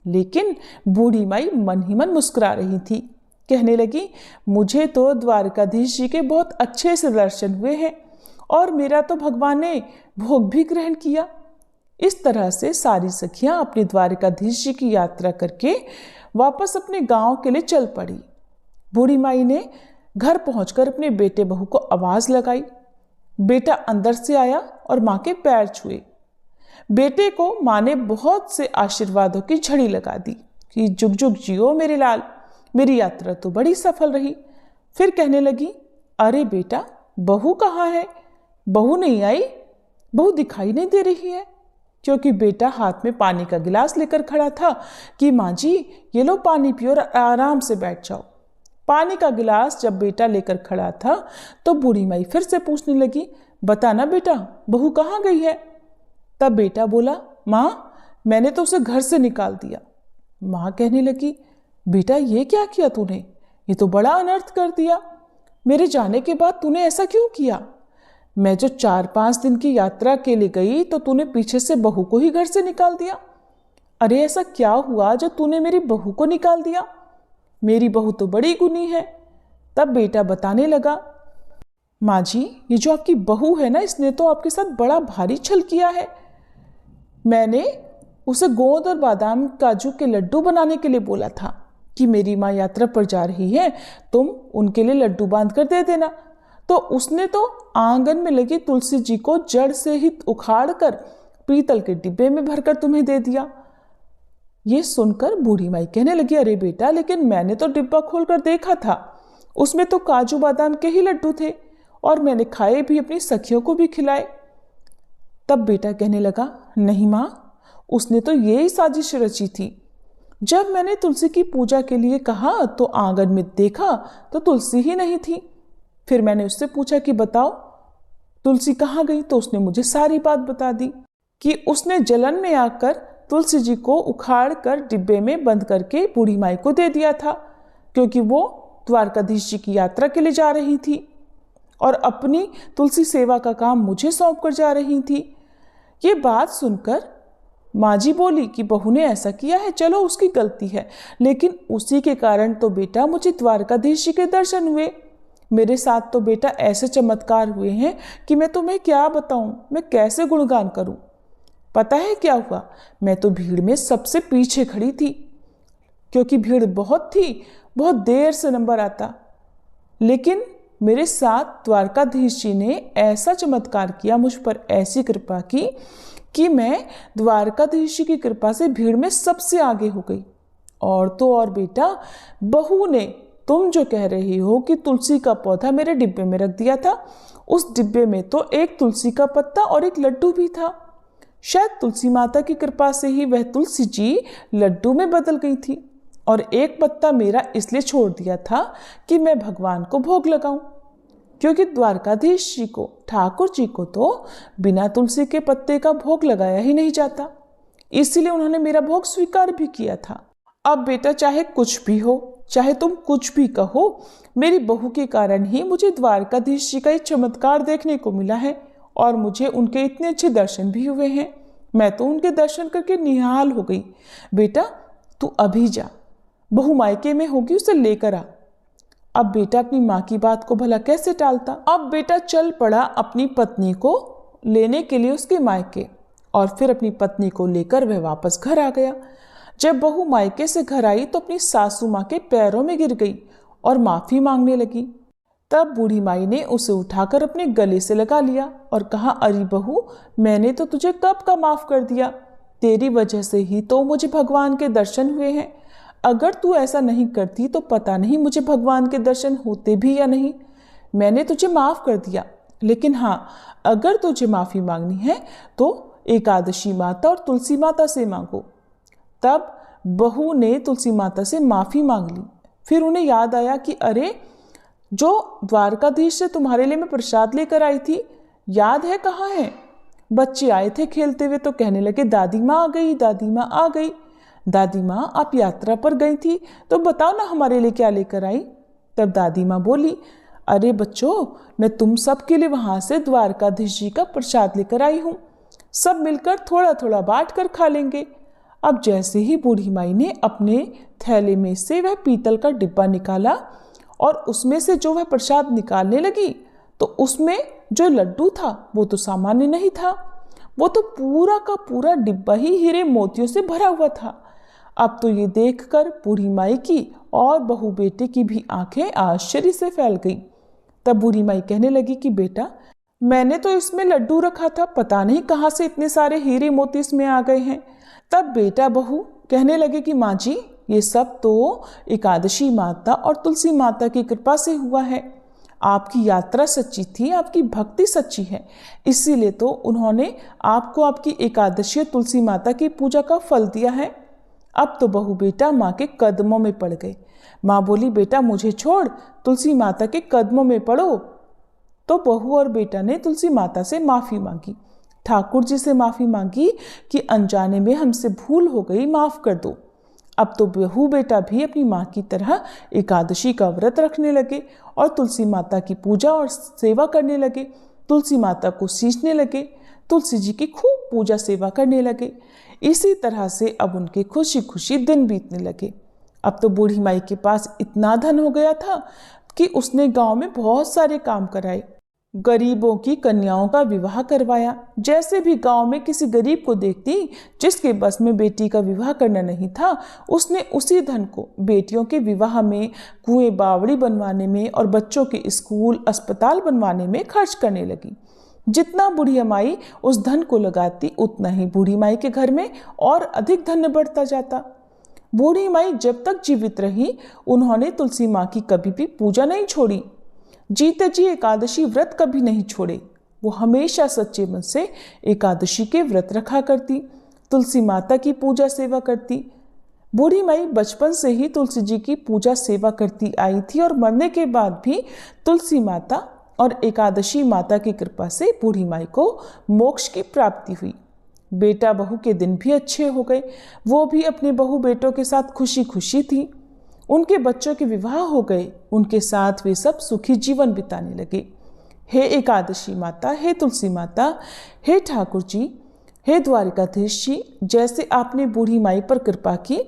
लेकिन बूढ़ी माई मन ही मन मुस्कुरा रही थी। कहने लगी, मुझे तो द्वारकाधीश जी के बहुत अच्छे से दर्शन हुए हैं और मेरा तो भगवान ने भोग भी ग्रहण किया। इस तरह से सारी सखियां अपने द्वारकाधीश जी की यात्रा करके वापस अपने गांव के लिए चल पड़ी। बूढ़ी माई ने घर पहुंचकर अपने बेटे बहू को आवाज लगाई। बेटा अंदर से आया और माँ के पैर छुए। बेटे को माँ ने बहुत से आशीर्वादों की झड़ी लगा दी कि जुग जुग जियो मेरे लाल, मेरी यात्रा तो बड़ी सफल रही। फिर कहने लगी, अरे बेटा बहू कहाँ है? बहू नहीं आई, बहू दिखाई नहीं दे रही है। क्योंकि बेटा हाथ में पानी का गिलास लेकर खड़ा था कि माँ जी ये लो पानी पियो और आराम से बैठ जाओ। पानी का गिलास जब बेटा लेकर खड़ा था तो बूढ़ी माई फिर से पूछने लगी, बताना बेटा बहू कहाँ गई है? तब बेटा बोला, माँ मैंने तो उसे घर से निकाल दिया। माँ कहने लगी, बेटा ये क्या किया तूने? ये तो बड़ा अनर्थ कर दिया। मेरे जाने के बाद तूने ऐसा क्यों किया? मैं जो 4-5 दिन की यात्रा के लिए गई तो तूने पीछे से बहू को ही घर से निकाल दिया। अरे ऐसा क्या हुआ जो तूने मेरी बहू को निकाल दिया? मेरी बहू तो बड़ी गुनी है। तब बेटा बताने लगा, माँ जी ये जो आपकी बहू है ना, इसने तो आपके साथ बड़ा भारी छल किया है। मैंने उसे गोंद और बादाम काजू के लड्डू बनाने के लिए बोला था कि मेरी माँ यात्रा पर जा रही है, तुम उनके लिए लड्डू बांध कर दे देना। तो उसने तो आंगन में लगी तुलसी जी को जड़ से ही उखाड़ कर पीतल के डिब्बे में भरकर तुम्हें दे दिया। ये सुनकर बूढ़ी माई कहने लगी, अरे बेटा लेकिन मैंने तो डिब्बा खोलकर देखा था, उसमें तो काजू बादाम के ही लड्डू थे और मैंने खाए भी, अपनी सखियों को भी खिलाए। तब बेटा कहने लगा, नहीं माँ, उसने तो यही साजिश रची थी। जब मैंने तुलसी की पूजा के लिए कहा तो आंगन में देखा तो तुलसी ही नहीं थी। फिर मैंने उससे पूछा कि बताओ तुलसी कहाँ गई? तो उसने मुझे सारी बात बता दी कि उसने जलन में आकर तुलसी जी को उखाड़ कर डिब्बे में बंद करके बूढ़ी माई को दे दिया था, क्योंकि वो द्वारकाधीश जी की यात्रा के लिए जा रही थी और अपनी तुलसी सेवा का काम मुझे सौंप कर जा रही थी। ये बात सुनकर माँ जी बोली कि बहू ने ऐसा किया है, चलो उसकी गलती है, लेकिन उसी के कारण तो बेटा मुझे द्वारकाधीश जी के दर्शन हुए। मेरे साथ तो बेटा ऐसे चमत्कार हुए हैं कि मैं तुम्हें क्या बताऊं, मैं कैसे गुणगान करूं। पता है क्या हुआ? मैं तो भीड़ में सबसे पीछे खड़ी थी, क्योंकि भीड़ बहुत थी, बहुत देर से नंबर आता। लेकिन मेरे साथ द्वारकाधीश जी ने ऐसा चमत्कार किया, मुझ पर ऐसी कृपा की कि मैं द्वारकाधीश जी की कृपा से भीड़ में सबसे आगे हो गई। और तो और बेटा, बहू ने तुम जो कह रही हो कि तुलसी का पौधा मेरे डिब्बे में रख दिया था, उस डिब्बे में तो एक तुलसी का पत्ता और एक लड्डू भी था। शायद तुलसी माता की कृपा से ही वह तुलसी जी लड्डू में बदल गई थी और एक पत्ता मेरा इसलिए छोड़ दिया था कि मैं भगवान को भोग लगाऊं, क्योंकि द्वारकाधीश जी को, ठाकुर जी को तो बिना तुलसी के पत्ते का भोग लगाया ही नहीं जाता, इसीलिए उन्होंने मेरा भोग स्वीकार भी किया था। अब बेटा चाहे कुछ भी हो, चाहे तुम कुछ भी कहो, मेरी बहू के कारण ही मुझे द्वारकाधीश जी का एक चमत्कार देखने को मिला है और मुझे उनके इतने अच्छे दर्शन भी हुए हैं। मैं तो उनके दर्शन करके निहाल हो गई। बेटा तू अभी जा, बहू मायके में होगी, उसे लेकर आ। अब बेटा अपनी माँ की बात को भला कैसे टालता। अब बेटा चल पड़ा अपनी पत्नी को लेने के लिए उसके मायके, और फिर अपनी पत्नी को लेकर वह वापस घर आ गया। जब बहू मायके से घर आई तो अपनी सासू माँ के पैरों में गिर गई और माफी मांगने लगी। तब बूढ़ी माई ने उसे उठाकर अपने गले से लगा लिया और कहा, अरे बहू, मैंने तो तुझे कब का माफ कर दिया, तेरी वजह से ही तो मुझे भगवान के दर्शन हुए हैं। अगर तू ऐसा नहीं करती तो पता नहीं मुझे भगवान के दर्शन होते भी या नहीं। मैंने तुझे माफ कर दिया, लेकिन हाँ, अगर तुझे माफी मांगनी है तो एकादशी माता और तुलसी माता से मांगो। तब बहू ने तुलसी माता से माफी मांग ली। फिर उन्हें याद आया कि अरे, जो द्वारकाधीश से तुम्हारे लिए मैं प्रसाद लेकर आई थी, याद है कहाँ है? बच्चे आए थे खेलते हुए तो कहने लगे, दादी माँ आ गई, दादी माँ आ गई। दादी माँ, आप यात्रा पर गई थी तो बताओ ना हमारे लिए क्या लेकर आई। तब दादी माँ बोली, अरे बच्चों, मैं तुम सब के लिए वहां से द्वारकाधीश जी का प्रसाद लेकर आई हूँ, सब मिलकर थोड़ा थोड़ा बांट कर खा लेंगे। अब जैसे ही बूढ़ी माई ने अपने थैले में से वह पीतल का डिब्बा निकाला और उसमें से जो वह प्रसाद निकालने लगी, तो उसमें जो लड्डू था वो तो सामान्य नहीं था, वो तो पूरा का पूरा डिब्बा ही हीरे मोतियों से भरा हुआ था। अब तो ये देखकर बूढ़ी माई की और बहू बेटे की भी आंखें आश्चर्य से फैल गई। तब बूढ़ी माई कहने लगी कि बेटा, मैंने तो इसमें लड्डू रखा था, पता नहीं कहाँ से इतने सारे हीरे मोती इसमें आ गए हैं। तब बेटा बहू कहने लगे कि माँ जी, ये सब तो एकादशी माता और तुलसी माता की कृपा से हुआ है। आपकी यात्रा सच्ची थी, आपकी भक्ति सच्ची है, इसीलिए तो उन्होंने आपको आपकी एकादशी और तुलसी माता की पूजा का फल दिया है। अब तो बहू बेटा माँ के कदमों में पड़ गए। माँ बोली, बेटा मुझे छोड़, तुलसी माता के कदमों में पड़ो। तो बहू और बेटा ने तुलसी माता से माफी मांगी, ठाकुर जी से माफी मांगी कि अनजाने में हमसे भूल हो गई, माफ कर दो। अब तो बहू बेटा भी अपनी माँ की तरह एकादशी का व्रत रखने लगे और तुलसी माता की पूजा और सेवा करने लगे, तुलसी माता को सींचने लगे, तुलसी जी की खूब पूजा सेवा करने लगे। इसी तरह से अब उनके खुशी खुशी दिन बीतने लगे। अब तो बूढ़ी माई के पास इतना धन हो गया था कि उसने गांव में बहुत सारे काम कराए, गरीबों की कन्याओं का विवाह करवाया। जैसे भी गांव में किसी गरीब को देखती जिसके बस में बेटी का विवाह करना नहीं था, उसने उसी धन को बेटियों के विवाह में, कुएं बावड़ी बनवाने में और बच्चों के स्कूल अस्पताल बनवाने में खर्च करने लगी। जितना बूढ़ी माई उस धन को लगाती, उतना ही बूढ़ी माई के घर में और अधिक धन बढ़ता जाता। बूढ़ी माई जब तक जीवित रही, उन्होंने तुलसी माँ की कभी भी पूजा नहीं छोड़ी, जीते जी एकादशी व्रत कभी नहीं छोड़े। वो हमेशा सच्चे मन से एकादशी के व्रत रखा करती, तुलसी माता की पूजा सेवा करती। बूढ़ी माई बचपन से ही तुलसी जी की पूजा सेवा करती आई थी और मरने के बाद भी तुलसी माता और एकादशी माता की कृपा से बूढ़ी माई को मोक्ष की प्राप्ति हुई। बेटा बहू के दिन भी अच्छे हो गए, वो भी अपने बहू बेटों के साथ खुशी खुशी थी। उनके बच्चों के विवाह हो गए, उनके साथ वे सब सुखी जीवन बिताने लगे। हे एकादशी माता, हे तुलसी माता, हे ठाकुर जी, हे द्वारकाधीश जी, जैसे आपने बूढ़ी माई पर कृपा की,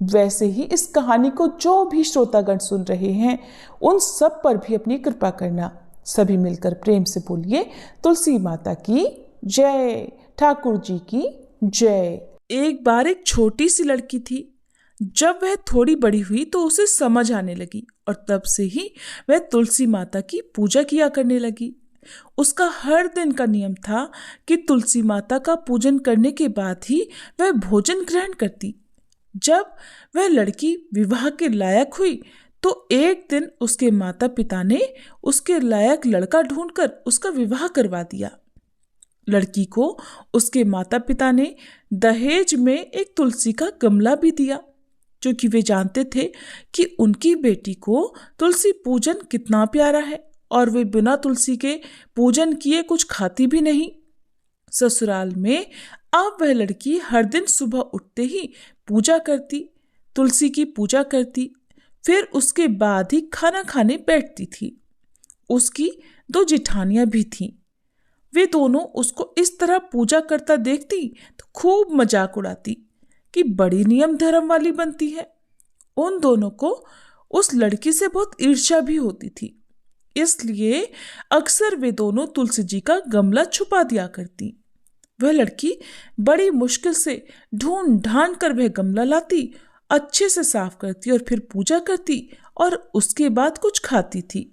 वैसे ही इस कहानी को जो भी श्रोतागण सुन रहे हैं, उन सब पर भी अपनी कृपा करना। सभी मिलकर प्रेम से बोलिए, तुलसी माता की जय, ठाकुर जी की जय। एक बार एक छोटी सी लड़की थी। जब वह थोड़ी बड़ी हुई तो उसे समझ आने लगी और तब से ही वह तुलसी माता की पूजा किया करने लगी। उसका हर दिन का नियम था कि तुलसी माता का पूजन करने के बाद ही वह भोजन ग्रहण करती। जब वह लड़की विवाह के लायक हुई तो एक दिन उसके माता पिता ने उसके लायक लड़का ढूंढकर उसका विवाह करवा दिया। लड़की को उसके माता पिता ने दहेज में एक तुलसी का गमला भी दिया, क्योंकि वे जानते थे कि उनकी बेटी को तुलसी पूजन कितना प्यारा है और वे बिना तुलसी के पूजन किए कुछ खाती भी नहीं। ससुराल में अब वह लड़की हर दिन सुबह उठते ही पूजा करती, तुलसी की पूजा करती, फिर उसके बाद ही खाना खाने बैठती थी। उसकी 2 जिठानियां भी थीं। वे दोनों उसको इस तरह पूजा करता देखती तो खूब मजाक उड़ाती कि बड़ी नियम धर्म वाली बनती है। उन दोनों को उस लड़की से बहुत ईर्ष्या भी होती थी, इसलिए अक्सर वे दोनों तुलसी जी का गमला छुपा दिया करती। वह लड़की बड़ी मुश्किल से ढूंढ ढांड कर वह गमला लाती, अच्छे से साफ करती और फिर पूजा करती और उसके बाद कुछ खाती थी।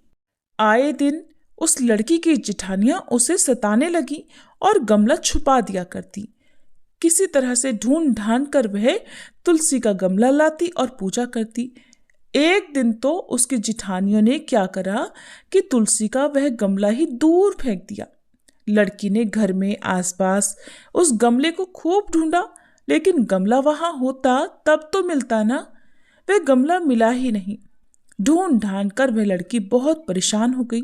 आए दिन उस लड़की की जिठानियां उसे सताने लगी और गमला छुपा दिया करती। किसी तरह से ढूंढ ढांड कर वह तुलसी का गमला लाती और पूजा करती। एक दिन तो उसकी जिठानियों ने क्या करा कि तुलसी का वह गमला ही दूर फेंक दिया। लड़की ने घर में आसपास उस गमले को खूब ढूंढा, लेकिन गमला वहां होता तब तो मिलता ना। वह गमला मिला ही नहीं। ढूंढ ढांड कर वह लड़की बहुत परेशान हो गई,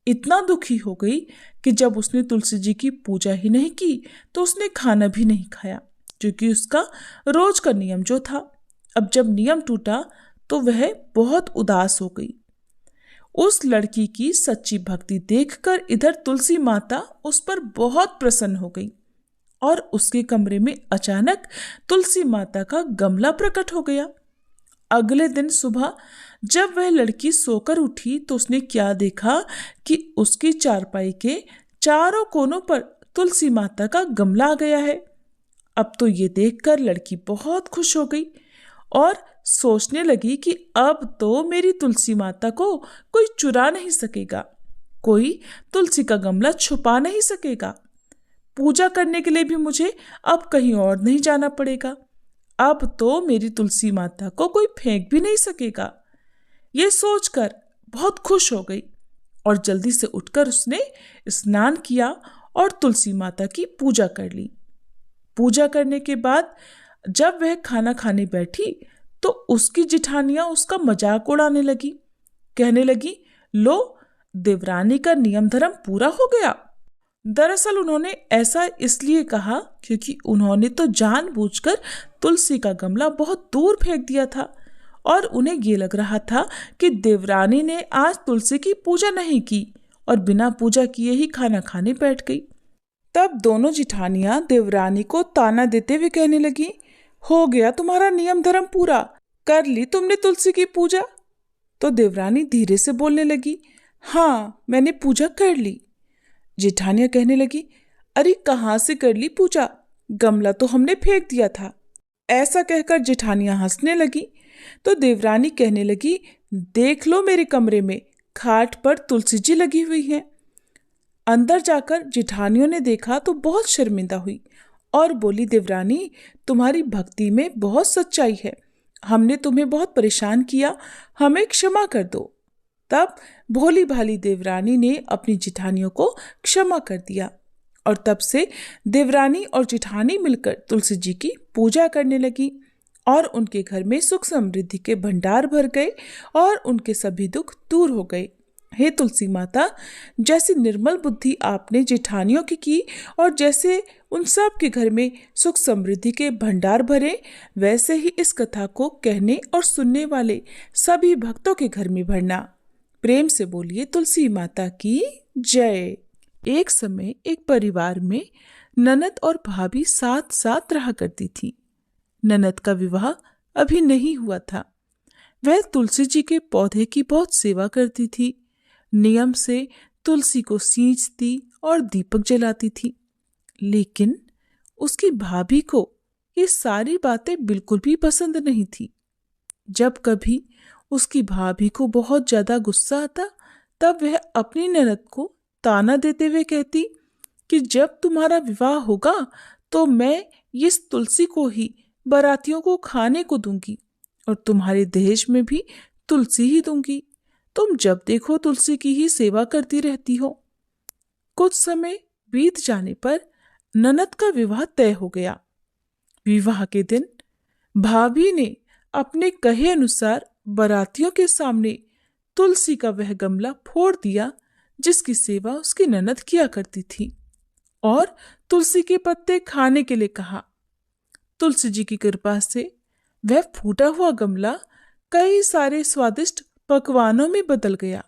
इतना दुखी हो गई कि जब उसने तुलसी जी की पूजा ही नहीं की तो उसने खाना भी नहीं खाया, जो कि उसका रोज का नियम जो था। अब जब नियम टूटा तो वह बहुत उदास हो गई। उस लड़की की सच्ची भक्ति देखकर इधर तुलसी माता उस पर बहुत प्रसन्न हो गई और उसके कमरे में अचानक तुलसी माता का गमला प्रकट हो गया। अगले दिन सुबह जब वह लड़की सोकर उठी तो उसने क्या देखा कि उसकी चारपाई के चारों कोनों पर तुलसी माता का गमला आ गया है। अब तो ये देखकर लड़की बहुत खुश हो गई और सोचने लगी कि अब तो मेरी तुलसी माता को कोई चुरा नहीं सकेगा, कोई तुलसी का गमला छुपा नहीं सकेगा। पूजा करने के लिए भी मुझे अब कहीं और नहीं जाना पड़ेगा। अब तो मेरी तुलसी माता को कोई फेंक भी नहीं सकेगा। ये सोचकर बहुत खुश हो गई और जल्दी से उठकर उसने स्नान किया और तुलसी माता की पूजा कर ली। पूजा करने के बाद जब वह खाना खाने बैठी तो उसकी जिठानियां उसका मजाक उड़ाने लगी, कहने लगी, लो, देवरानी का नियम धर्म पूरा हो गया। दरअसल उन्होंने ऐसा इसलिए कहा क्योंकि उन्होंने तो जानबूझकर तुलसी का गमला बहुत दूर फेंक दिया था और उन्हें ये लग रहा था कि देवरानी ने आज तुलसी की पूजा नहीं की और बिना पूजा किए ही खाना खाने बैठ गई। तब दोनों जिठानियां देवरानी को ताना देते हुए कहने लगी, हो गया तुम्हारा नियम धर्म पूरा, कर ली तुमने तुलसी की पूजा। तो देवरानी धीरे से बोलने लगी, हाँ, मैंने पूजा कर ली। जेठानियां कहने लगी, अरे कहाँ से कर ली पूजा, गमला तो हमने फेंक दिया था। ऐसा कहकर जेठानियां हंसने लगी तो देवरानी कहने लगी, देख लो मेरे कमरे में खाट पर तुलसी जी लगी हुई है। अंदर जाकर जेठानियों ने देखा तो बहुत शर्मिंदा हुई और बोली, देवरानी, तुम्हारी भक्ति में बहुत सच्चाई है, हमने तुम्हें बहुत परेशान किया, हमें क्षमा कर दो। तब भोली भाली देवरानी ने अपनी जिठानियों को क्षमा कर दिया और तब से देवरानी और जिठानी मिलकर तुलसी जी की पूजा करने लगी और उनके घर में सुख समृद्धि के भंडार भर गए और उनके सभी दुख दूर हो गए। हे तुलसी माता, जैसी निर्मल बुद्धि आपने जेठानियों की और जैसे उन सब के घर में सुख समृद्धि के भंडार भरे, वैसे ही इस कथा को कहने और सुनने वाले सभी भक्तों के घर में भरना। प्रेम से बोलिए तुलसी माता की जय। एक समय एक परिवार में ननद और भाभी साथ साथ रहा करती थी। ननद का विवाह अभी नहीं हुआ था। वह तुलसी जी के पौधे की बहुत सेवा करती थी, नियम से तुलसी को सींचती और दीपक जलाती थी। लेकिन उसकी भाभी को ये सारी बातें बिल्कुल भी पसंद नहीं थी। जब कभी उसकी भाभी को बहुत ज्यादा गुस्सा आता तब वह अपनी ननद को ताना देते हुए कहती कि जब तुम्हारा विवाह होगा तो मैं इस तुलसी को ही बारातियों को खाने को दूंगी और तुम्हारे दहेज में भी तुलसी ही दूंगी। तुम जब देखो तुलसी की ही सेवा करती रहती हो। कुछ समय बीत जाने पर ननद का विवाह तय हो गया। विवाह के दिन भाभी ने अपने कहे अनुसार बारातियों के सामने तुलसी का वह गमला फोड़ दिया जिसकी सेवा उसकी ननद किया करती थी और तुलसी के पत्ते खाने के लिए कहा। तुलसी जी की कृपा से वह फूटा हुआ गमला कई सारे स्वादिष्ट पकवानों में बदल गया।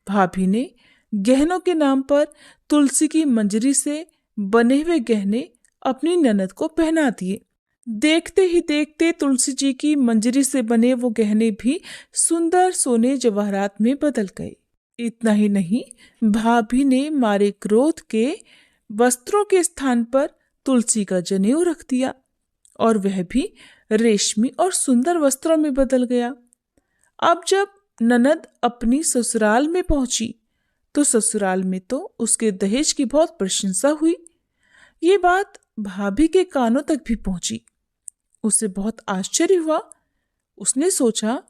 भाभी ने गहनों के नाम पर तुलसी की मंजरी से बने हुए गहने अपनी ननद को पहना दिए। देखते ही देखते तुलसी जी की मंजरी से बने वो गहने भी सुंदर सोने जवाहरात में बदल गए। इतना ही नहीं, भाभी ने मारे क्रोध के वस्त्रों के स्थान पर तुलसी का जनेऊ रख दिया और वह भी रेशमी और सुंदर वस्त्रों में बदल गया। अब जब ननद अपनी ससुराल में पहुंची तो ससुराल में तो उसके दहेज की बहुत प्रशंसा हुई। ये बात भाभी के कानों तक भी पहुंची। उसे बहुत आश्चर्य हुआ। उसने सोचा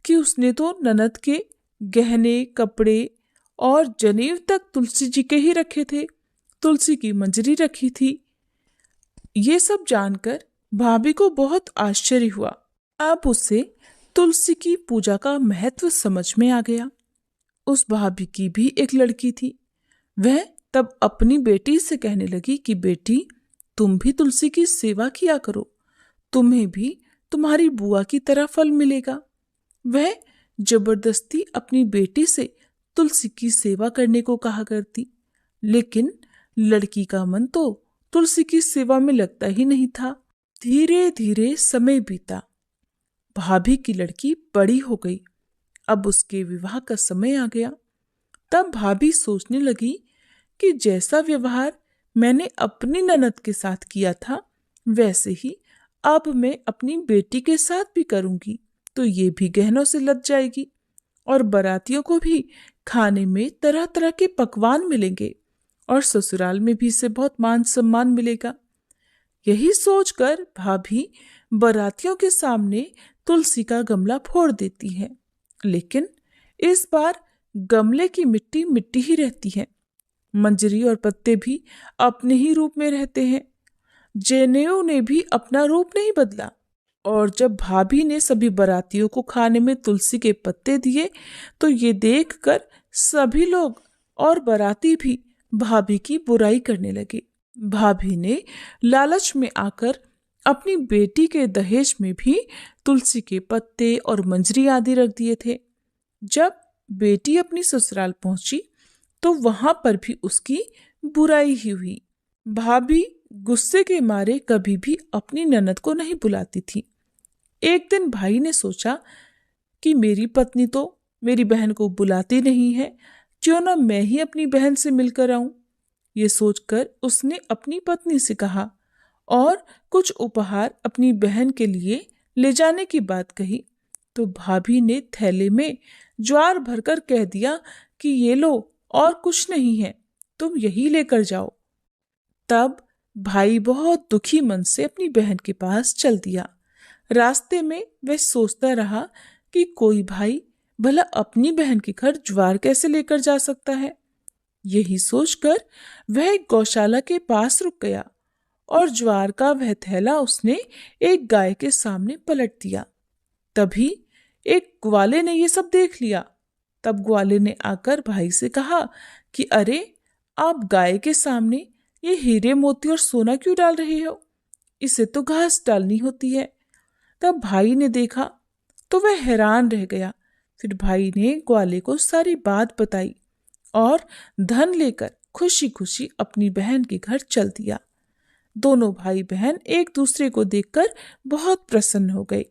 कि उसने तो ननद के गहने, कपड़े और जनेऊ तक तुलसी जी के ही रखे थे, तुलसी की मंजरी रखी थी। ये सब जानकर भाभी को बहुत आश्चर्य हुआ। अब उसे तुलसी की पूजा का महत्व समझ में आ गया। उस भाभी की भी एक लड़की थी। वह तब अपनी बेटी से कहने लगी कि बेटी, तुम भी तुलसी की सेवा किया करो, तुम्हें भी तुम्हारी बुआ की तरह फल मिलेगा। वह जबरदस्ती अपनी बेटी से तुलसी की सेवा करने को कहा करती, लेकिन लड़की का मन तो तुलसी की सेवा में लगता ही नहीं था। धीरे धीरे समय बीता। भाभी की लड़की बड़ी हो गई। अब उसके विवाह का समय आ गया। तब भाभी सोचने लगी कि जैसा व्यवहार मैंने अपनी ननद के साथ किया था वैसे ही अब मैं अपनी बेटी के साथ भी करूंगी, तो ये भी गहनों से लद जाएगी और बारातियों को भी खाने में तरह तरह के पकवान मिलेंगे और ससुराल में भी इसे बहुत मान सम्मान मिलेगा। यही सोचकर भाभी बारातियों के सामने तुलसी का गमला फोड़ देती है, लेकिन इस बार गमले की मिट्टी मिट्टी ही रहती है। मंजरी और पत्ते भी अपने ही रूप में रहते हैं। जनेऊ ने भी अपना रूप नहीं बदला। और जब भाभी ने सभी बारातियों को खाने में तुलसी के पत्ते दिए तो ये देखकर सभी लोग और बाराती भी भाभी की बुराई करने लगे। भाभी ने लालच में आकर अपनी बेटी के दहेज में भी तुलसी के पत्ते और मंजरी आदि रख दिए थे। जब बेटी अपनी ससुराल पहुंची तो वहां पर भी उसकी बुराई ही हुई। भाभी गुस्से के मारे कभी भी अपनी ननद को नहीं बुलाती थी। एक दिन भाई ने सोचा कि मेरी पत्नी तो मेरी बहन को बुलाती नहीं है, क्यों ना मैं ही अपनी बहन से मिलकर आऊं। ये सोचकर उसने अपनी पत्नी से कहा और कुछ उपहार अपनी बहन के लिए ले जाने की बात कही। तो भाभी ने थैले में ज्वार भरकर कह दिया कि ये लो और कुछ नहीं है, तुम यही लेकर जाओ। तब भाई बहुत दुखी मन से अपनी बहन के पास चल दिया। रास्ते में वह सोचता रहा कि कोई भाई भला अपनी बहन के घर ज्वार कैसे लेकर जा सकता है। यही सोचकर वह एक गौशाला के पास रुक गया और ज्वार का वह थैला उसने एक गाय के सामने पलट दिया। तभी एक ग्वाले ने ये सब देख लिया। तब ग्वाले ने आकर भाई से कहा कि अरे, आप गाय के सामने ये हीरे मोती और सोना क्यों डाल रहे हो? इसे तो घास डालनी होती है। तब भाई ने देखा तो वह हैरान रह गया। फिर भाई ने ग्वाले को सारी बात बताई और धन लेकर खुशी खुशी अपनी बहन के घर चल दिया। दोनों भाई बहन एक दूसरे को देखकर बहुत प्रसन्न हो गए।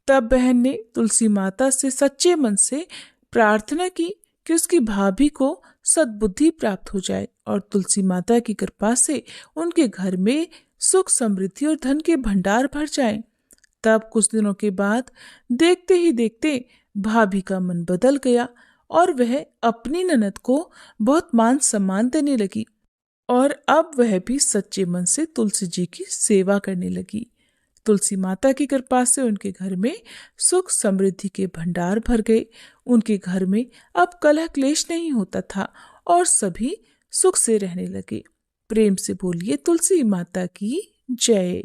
तब बहन ने तुलसी माता से सच्चे मन से प्रार्थना की कि उसकी भाभी को सद्बुद्धि प्राप्त हो जाए और तुलसी माता की कृपा से उनके घर में सुख, समृद्धि और धन के भंडार भर जाएं। तब कुछ दिनों के बाद देखते ही देखते भाभी का मन बदल गया और वह अपनी ननद को बहुत मान सम्मान देने लगी और अब वह भी सच्चे मन से तुलसी जी की सेवा करने लगी। तुलसी माता की कृपा से उनके घर में सुख, समृद्धि के भंडार भर गए। उनके घर में अब कलह क्लेश नहीं होता था और सभी सुख से रहने लगे। प्रेम से बोलिए तुलसी माता की जय।